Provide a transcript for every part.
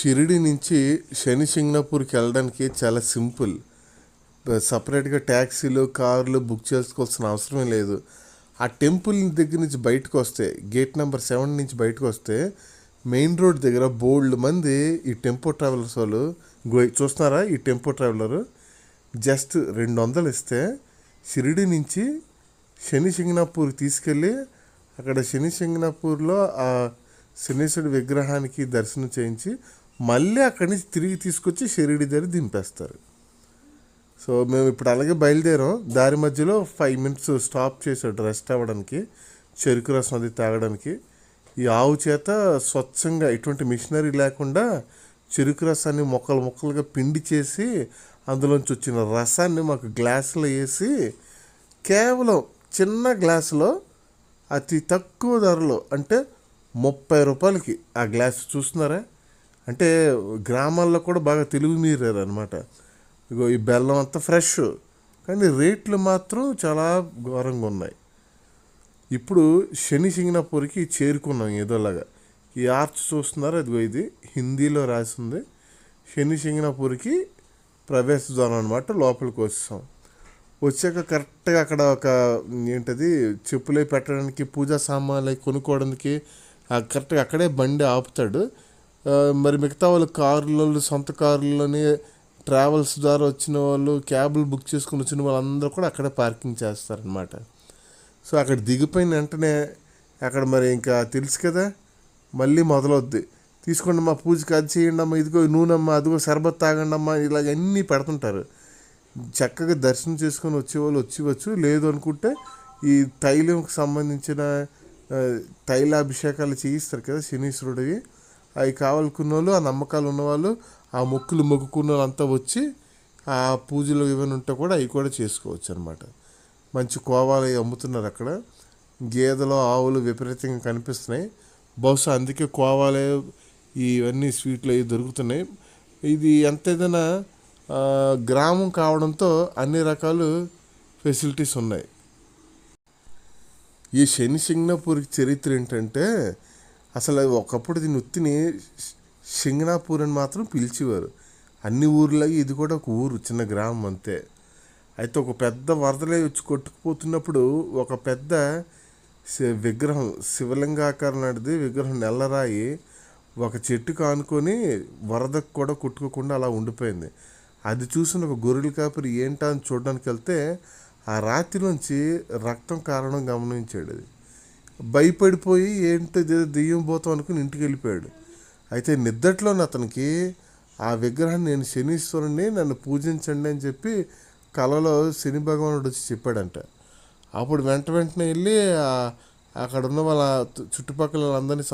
షిరిడి నుంచి శని సింగనాపూర్కి వెళ్ళడానికి చాలా సింపుల్. సపరేట్గా ట్యాక్సీలు కార్లు బుక్ చేసుకోవాల్సిన అవసరమే లేదు. ఆ టెంపుల్ దగ్గర నుంచి బయటకు వస్తే గేట్ నెంబర్ 7 నుంచి బయటకు వస్తే మెయిన్ రోడ్ దగ్గర బోల్డ్ మంది ఈ టెంపో ట్రావెలర్స్ వాళ్ళు చూస్తున్నారా. ఈ టెంపో ట్రావెలర్ జస్ట్ 200 ఇస్తే షిరిడి నుంచి శని సింగనాపూర్ తీసుకెళ్ళి అక్కడ శని సింగనాపూర్లో ఆ శనీశ్వరుడి విగ్రహానికి దర్శనం చేయించి మళ్ళీ అక్కడి నుంచి తిరిగి తీసుకొచ్చి షిరిడి దగ్గర దింపేస్తారు. సో మేము ఇప్పుడు అలాగే బయలుదేరాం. దారి మధ్యలో 5 minutes స్టాప్ చేశాడు రెస్ట్ అవ్వడానికి, చెరుకు రసం అది తాగడానికి. ఈ ఆవు చేత స్వచ్ఛంగా ఎటువంటి మిషనరీ లేకుండా చెరుకు రసాన్ని ముక్కలు ముక్కలుగా పిండి చేసి అందులోంచి వచ్చిన రసాన్ని మాకు గ్లాసులో వేసి కేవలం చిన్న గ్లాసులో అతి తక్కువ ధరలో అంటే 30 రూపాయలకి ఆ గ్లాస్ చూస్తున్నారా. అంటే గ్రామాల్లో కూడా బాగా తెలుగు మీరారు అనమాట. ఇగో ఈ బెల్లం అంతా ఫ్రెష్, కానీ రేట్లు మాత్రం చాలా ఘోరంగా ఉన్నాయి. ఇప్పుడు శని సింగనాపూర్కి చేరుకున్నాం ఏదోలాగా. ఈ ఆర్చ్ చూస్తున్నారు, అదిగో ఇది హిందీలో రాసింది. శని సింగనాపూర్కి ప్రవేశ ద్వారం అనమాట. లోపలికి వచ్చాం. వచ్చాక కరెక్ట్గా అక్కడ ఒక ఏంటది చెప్పులే పెట్టడానికి పూజా సామాన్లు కొనుక్కోవడానికి కరెక్ట్గా అక్కడే బండి ఆపుతాడు. మరి మిగతా వాళ్ళు కార్లలో సొంత కారులని ట్రావెల్స్ ద్వారా వచ్చిన వాళ్ళు క్యాబులు బుక్ చేసుకుని వచ్చిన వాళ్ళందరూ కూడా అక్కడే పార్కింగ్ చేస్తారనమాట. సో అక్కడ దిగిపోయిన వెంటనే అక్కడ మరి ఇంకా తెలుసు కదా, మళ్ళీ మొదలవుద్ది. తీసుకోండి అమ్మా, పూజకి అది చేయండి అమ్మా, ఇదిగో నూనెమ్మ, అదిగో సర్బత్ తాగండి అమ్మా, ఇలాగ అన్నీ పెడుతుంటారు. చక్కగా దర్శనం చేసుకొని వచ్చేవాళ్ళు వచ్చి లేదు అనుకుంటే ఈ తైలంకి సంబంధించిన తైలాభిషేకాలు చేయిస్తారు కదా శనీశ్వరుడివి, అవి కావాలనుకున్న వాళ్ళు, ఆ నమ్మకాలు ఉన్నవాళ్ళు, ఆ మొక్కులు మొక్కుకున్న వాళ్ళు అంతా వచ్చి ఆ పూజలు ఏమైనా ఉంటే కూడా అవి కూడా చేసుకోవచ్చు అనమాట. మంచి కోవాలు అమ్ముతున్నారు అక్కడ. గేదెలు ఆవులు విపరీతంగా కనిపిస్తున్నాయి. బహుశా అందుకే కోవాలే ఇవన్నీ స్వీట్లు అవి దొరుకుతున్నాయి. ఇది ఎంత ఏదైనా గ్రామం కావడంతో అన్ని రకాలు ఫెసిలిటీస్ ఉన్నాయి. ఈ శని సింగనాపూర్కి చరిత్ర ఏంటంటే, అసలు ఒకప్పుడు దీన్ని ఉత్తిని సింగనాపూర్ అని మాత్రం పిలిచేవారు. అన్ని ఊర్లాగా ఇది కూడా ఒక ఊరు, చిన్న గ్రామం అంతే. అయితే ఒక పెద్ద వరదలే వచ్చి కొట్టుకుపోతున్నప్పుడు ఒక పెద్ద విగ్రహం, శివలింగాకారం నాటిది విగ్రహం, నెల్లరాయి ఒక చెట్టుకు ఆనుకొని వరదకు కూడా కొట్టుకోకుండా అలా ఉండిపోయింది. అది చూసిన ఒక గొర్రెల కాపరి ఏంటా అని చూడడానికి వెళ్తే ఆ రాతిలోంచి రక్తం కారణం గమనించాడు. అది భయపడిపోయి ఏంటో దెయ్యం పోతాం అనుకుని ఇంటికి వెళ్ళిపోయాడు. అయితే నిద్దట్లోనే అతనికి ఆ విగ్రహాన్ని, నేను శనీశ్వరుణ్ణి, నన్ను పూజించండి అని చెప్పి కలలో శని భగవానుడు వచ్చి చెప్పాడంట. అప్పుడు వెంటనే వెళ్ళి అక్కడ ఉన్న వాళ్ళ చుట్టుపక్కల వాళ్ళందరినీ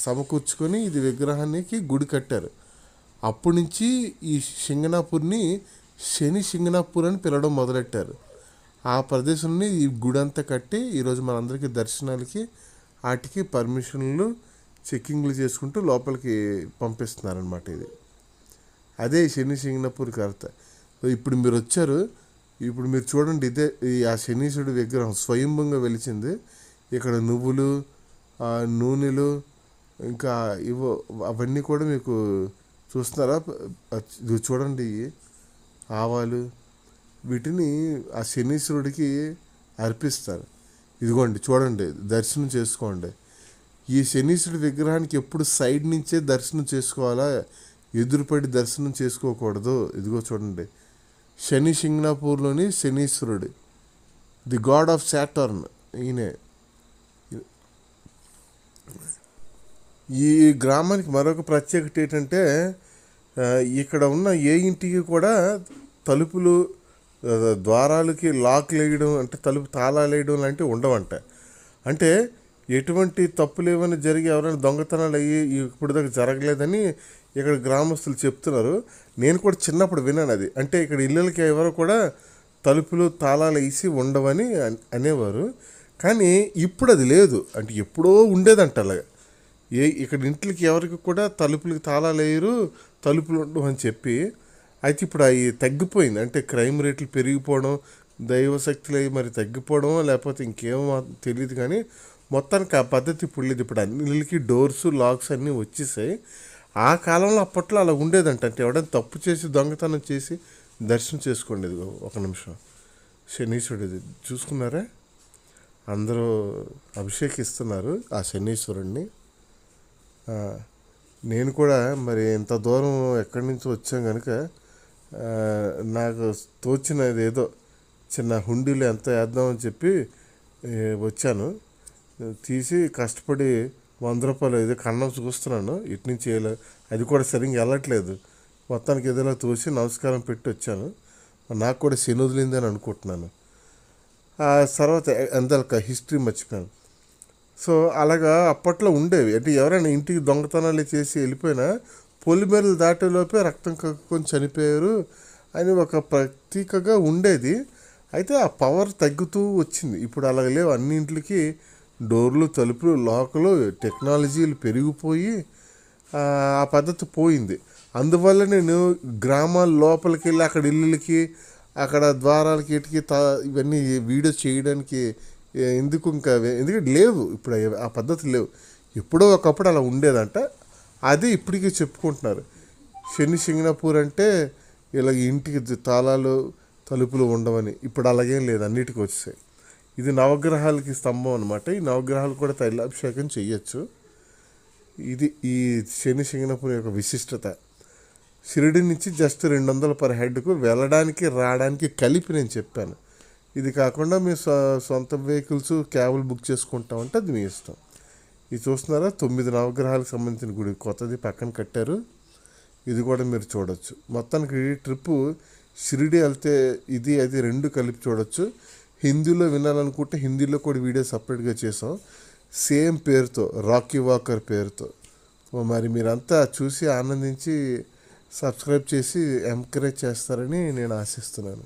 సమకూర్చుకొని ఇది విగ్రహానికి గుడి కట్టారు. అప్పటి నుంచి ఈ సింగనాపూర్ని శని సింగనాపూర్ అని పిలవడం మొదలెట్టారు. ఆ ప్రదేశాన్ని ఈ గుడి అంతా కట్టి ఈరోజు మనందరికీ దర్శనాలకి వాటికి పర్మిషన్లు చెక్కింగ్లు చేసుకుంటూ లోపలికి పంపిస్తున్నారనమాట. ఇది అదే శని సింగనాపూర్కి అర్ಥ. ఇప్పుడు మీరు వచ్చారు, ఇప్పుడు మీరు చూడండి, ఇదే ఆ శనీశ్వరుడి విగ్రహం స్వయంభంగా వెలిచింది. ఇక్కడ నువ్వులు, నూనెలు, ఇంకా ఇవో అవన్నీ కూడా మీకు చూస్తున్నారా. చూడండి, ఆవాలు, వీటిని ఆ శనీశ్వరుడికి అర్పిస్తారు. ఇదిగోండి చూడండి, దర్శనం చేసుకోండి. ఈ శనీశ్వరుడి విగ్రహానికి ఎప్పుడు సైడ్ నుంచే దర్శనం చేసుకోవాలా, ఎదురుపడి దర్శనం చేసుకోకూడదు. ఇదిగో చూడండి, శని సింగనాపూర్లోని శనీశ్వరుడు, ది గాడ్ ఆఫ్ సాటర్న్ ఈయనే. ఈ గ్రామానికి మరొక ప్రత్యేకత ఏంటంటే, ఇక్కడ ఉన్న ఏ ఇంటికి కూడా తలుపులు, ద్వారాలకి లాక్లు వేయడం, అంటే తలుపు తాళాలు వేయడం లాంటివి ఉండవంట. అంటే ఎటువంటి తప్పులు ఏమైనా జరిగి ఎవరైనా దొంగతనాలు అయ్యి ఇప్పుడు దాకా జరగలేదని ఇక్కడ గ్రామస్తులు చెప్తున్నారు. నేను కూడా చిన్నప్పుడు విన్నాను అది. అంటే ఇక్కడ ఇళ్ళకి ఎవరు కూడా తలుపులు తాళాలు వేసి ఉండవని అనేవారు. కానీ ఇప్పుడు అది లేదు. అంటే ఎప్పుడో ఉండేదంట అలాగా. ఇక్కడ ఇంట్లోకి ఎవరికి కూడా తలుపులకి తాళాలు వేయరు, తలుపులు ఉండవు అని చెప్పి. అయితే ఇప్పుడు అవి తగ్గిపోయింది. అంటే క్రైమ్ రేట్లు పెరిగిపోవడం, దైవశక్తులు అవి మరి తగ్గిపోవడం, లేకపోతే ఇంకేమో తెలియదు. కానీ మొత్తానికి ఆ పద్ధతి ఇప్పుడు లేదు. ఇప్పుడు అన్నిటికి డోర్స్ లాక్స్ అన్నీ వచ్చేసాయి. ఆ కాలంలో అప్పట్లో అలా ఉండేదంట. అంటే ఎవడైనా తప్పు చేసి దొంగతనం చేసి దర్శనం చేసుకోండి. ఇదిగో ఒక నిమిషం, శనీశ్వరుడిది చూసుకున్నారా, అందరూ అభిషేకిస్తున్నారు ఆ శనీశ్వరుణ్ణి. ఆ, నేను కూడా మరి ఇంత దూరం ఎక్కడి నుంచి వచ్చాం కనుక నాకు తోచినది ఏదో చిన్న హుండీలో ఎంత వేద్దామని చెప్పి వచ్చాను. తీసి కష్టపడి 100 రూపాయలు ఏదో కన్నం చూస్తున్నాను, ఇటు నుంచి అది కూడా సరిగ్గా వెళ్ళట్లేదు. మొత్తానికి ఏదైనా తోసి నమస్కారం పెట్టి వచ్చాను. నాకు కూడా శని వదిలిందని అనుకుంటున్నాను. ఆ తర్వాత అందరిక హిస్టరీ మర్చిపోయాను. సో అలాగా అప్పట్లో ఉండేవి. అంటే ఎవరైనా ఇంటికి దొంగతనాలు చేసి వెళ్ళిపోయినా పొలిమేరలు దాటేలోపే రక్తం కక్కుకొని చనిపోయారు అని ఒక ప్రతీకగా ఉండేది. అయితే ఆ పవర్ తగ్గుతూ వచ్చింది. ఇప్పుడు అలాగ లేవు. అన్నింటికి డోర్లు, తలుపులు, లోకలు, టెక్నాలజీలు పెరిగిపోయి ఆ పద్ధతి పోయింది. అందువల్ల నేను గ్రామాల లోపలికి వెళ్ళి అక్కడ ఇళ్ళకి, అక్కడ ద్వారాలకి, ఇటుకి ఇవన్నీ వీడియో చేయడానికి ఎందుకంటే లేవు ఇప్పుడు ఆ పద్ధతి లేవు. ఎప్పుడో ఒకప్పుడు అలా ఉండేదంట. అది ఇప్పటికీ చెప్పుకుంటున్నారు. శని సింగనాపూర్ అంటే ఇలా ఇంటికి తాళాలు, తలుపులు ఉండవని. ఇప్పుడు అలాగేం లేదు, అన్నిటికీ వచ్చాయి. ఇది నవగ్రహాలకి స్తంభం అనమాట. ఈ నవగ్రహాలు కూడా తైలాభిషేకం చెయ్యొచ్చు. ఇది ఈ శని సింగనాపూర్ యొక్క విశిష్టత. షిరిడి నుంచి జస్ట్ 200 పర్ హెడ్కు వెళ్ళడానికి రావడానికి కలిపి నేను చెప్పాను. ఇది కాకుండా మీ సొంత వెహికల్స్, క్యాబులు బుక్ చేసుకుంటామంటే అది మీ ఇష్టం. ఇది చూస్తున్నారా, 9 నవగ్రహాలకు సంబంధించిన గుడి కొత్తది పక్కన కట్టారు. ఇది కూడా మీరు చూడొచ్చు. మొత్తానికి ట్రిప్పు షిరిడి వెళ్తే ఇది అది 2 కలిపి చూడొచ్చు. హిందీలో వినాలనుకుంటే హిందీలో కూడా వీడియో సపరేట్గా చేసాం, సేమ్ పేరుతో, రాకీ వాకర్ పేరుతో. మరి మీరంతా చూసి ఆనందించి సబ్స్క్రైబ్ చేసి ఎంకరేజ్ చేస్తారని నేను ఆశిస్తున్నాను.